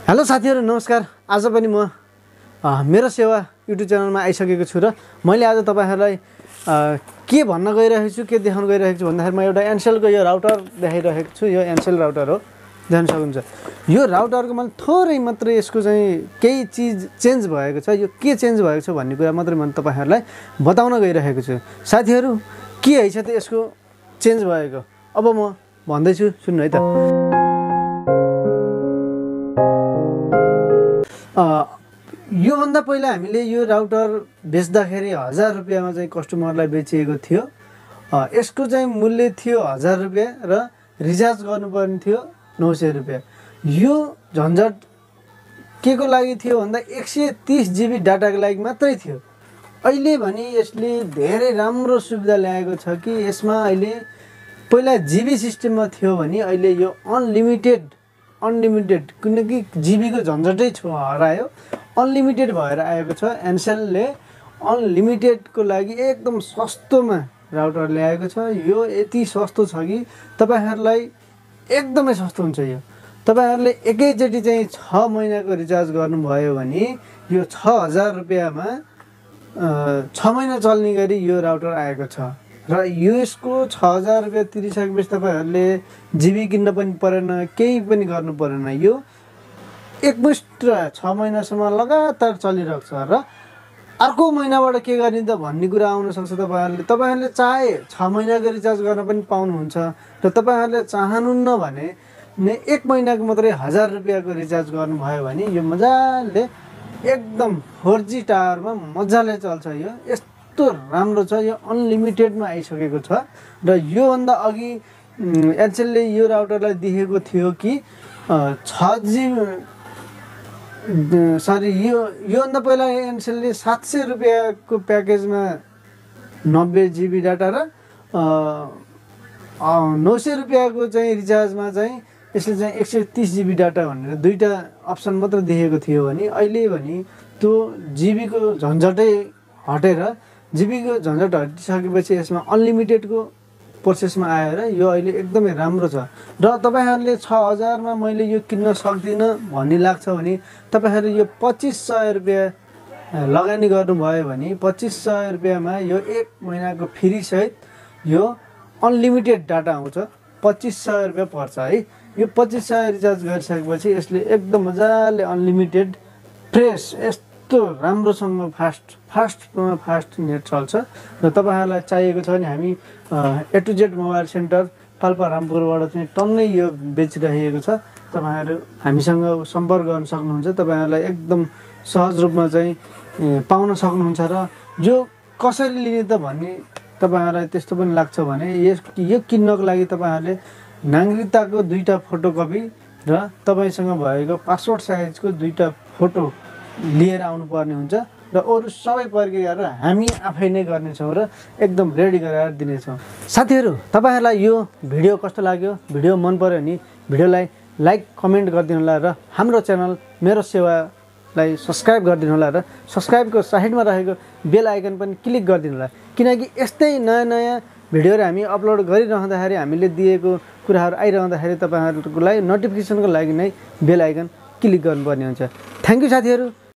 Hello साथीहरु नमस्कार। आज पनि म मेरो सेवा युट्युब च्यानलमा आइसकेको छु र मैले आज तपाईहरुलाई के भन्न गइरहेको छु के देखाउन गइरहेको छु भन्दाखेरि म एउटा Ncell को यो राउटर देखाइरहेको छु। यो Ncell राउटर हो, जान्न सक्नुहुन्छ। यो राउटरको मैले थोरै मात्र यसको चाहिँ केही चीज चेन्ज भएको छ। यो के चेन्ज भएको छ भन्ने कुरा मात्रै म तपाईहरुलाई बताउन गइरहेको छु। साथीहरु के हैछ त यसको चेन्ज भएको, अब म भन्दै छु, सुन्नु है त। यो भन्दा पहिला हामीले यो राउटर बेच्दाखेरि 1000 रुपैयाँमा चाहिँ कस्टमरलाई बेचिएको थियो। यसको चाहिँ मूल्य थियो 1000 रुपैयाँ र रिचार्ज गर्नुपर्ने थियो 900 रुपैयाँ। यो झन्झट के को लागि थियो भन्दा 130 GB डाटाको लागि मात्रै थियो। अहिले भने यसले धेरै राम्रो सुविधा ल्याएको छ कि यसमा अहिले पहिला जीबी सिस्टममा थियो भने अहिले यो अनलिमिटेड किनकि जीबी को झन्झटै हरायो, अनलिमिटेड भएर आएको छ। Ncell ले अनलिमिटेड को लागि एकदम सस्तोमा राउटर ल्याएको छ। यो यति सस्तो छ कि तपाईहरुलाई एकदमै सस्तो हुन्छ। यो तपाईहरुले एकैचोटी चाहिँ 6 महिनाको रिचार्ज गर्नुभयो भने यो 6000 रुपैयाँमा 6 महिना चल्ने गरी यो राउटर आएको छ। र यसको 6000 रुपैयाँ तिरिसकेपछि तपाईहरुले जीबी किन्न पनि परेन, केही पनि गर्नु परेन। यो एकमुष्ट 6 महिनासम्म लगातार चलिरहेको छ। र अर्को महिनाबाट के गर्ने त भन्ने कुरा आउन सक्छ। तपाईहरुले चाहे 6 महिनाको रिचार्ज गर्न पनि पाउनुहुन्छ र तपाईहरुले चाहनुहुन्न भने 1 महिनाको मात्रै 1000 रुपैयाँको रिचार्ज गर्नुभयो भने यो मजाले एकदम 4G टावरमा मजाले चल्छ। यो यस्तो राम्रो छ। यो अनलिमिटेडमा आइसकेको छ। र यो भन्दा अघि Ncell ले यो राउटरलाई दिएको थियो कि यो भन्दा पहिला Ncell ले 700 रुपैयाँको प्याकेजमा 90 GB डाटा र 900 रुपैयाँको चाहिँ रिचार्जमा चाहिँ यसले चाहिँ 130 GB डाटा भनेर दुईटा अप्सन मात्र देखेको थियो भने अहिले भने त्यो जीबी को झन्झटै हटेर जीबी को झन्झट हटिसकेपछि यसमा अनलिमिटेडको प्रोसेसमा आएर यो अहिले एकदमै राम्रो छ। र तपाईहरुले 6000 मा मैले यो किन्न सक्दिन भन्ने लाग्छ भने तपाईहरुले यो 2500 रुपैयाँ लगानी गर्नुभयो भने 2500 रुपैयाँमा यो 1 महिनाको फ्री सहित यो अनलिमिटेड डाटा आउँछ। 2500 रुपैयाँ पर्छ है। यो 2500 रिचार्ज गरिसकेपछि यसले एकदम मजाले अनलिमिटेड फ्रेश यस्तो राम्रोसँग फास्ट नेट चल्छ। र तपाईहरुलाई चाहिएको छ भने हामी A to Z mobile center Palpa रामपुरबाट चाहिँ टन्नै यो बेचिरहेको छ। तपाईहरु हामीसँग सम्पर्क गर्न सक्नुहुन्छ। तपाईहरुलाई एकदम सहज रूपमा चाहिँ पाउन सक्नुहुन्छ। र यो कसरी लिने त भन्ने तपाईहरुलाई त्यस्तो पनि लाग्छ भने यो किन्नको लागि तपाईहरुले नागरिकताको 2टा फोटोकपी र तपाईसँग भएको पासपोर्ट साइजको 2टा फोटो लिएर आउनु पर्ने हुन्छ। र अरु सबै प्रक्रियाहरु हामी आफै नै गर्नेछौँ र एकदम रेडी गराएर दिनेछौँ। साथीहरु तपाईहरुलाई यो भिडियो कस्तो लाग्यो? भिडियो मन पर्यो भने भिडियोलाई लाइक कमेन्ट गरिदिनु होला र हाम्रो च्यानल मेरो सेवालाई सब्स्क्राइब गरिदिनु होला र सब्स्क्राइबको साइडमा रहेको बेल आइकन पनि क्लिक गरिदिनु होला। किनकि यस्तै नयाँ भिडियोहरु हामी अपलोड गरिरहँदाखेरि हामीले दिएको कुराहरु आइरहँदाखेरि तपाईहरुको लागि नोटिफिकेसनको लागि नै बेल आइकन क्लिक गर्नुपर्ने हुन्छ। थ्यांक यू साथीहरु।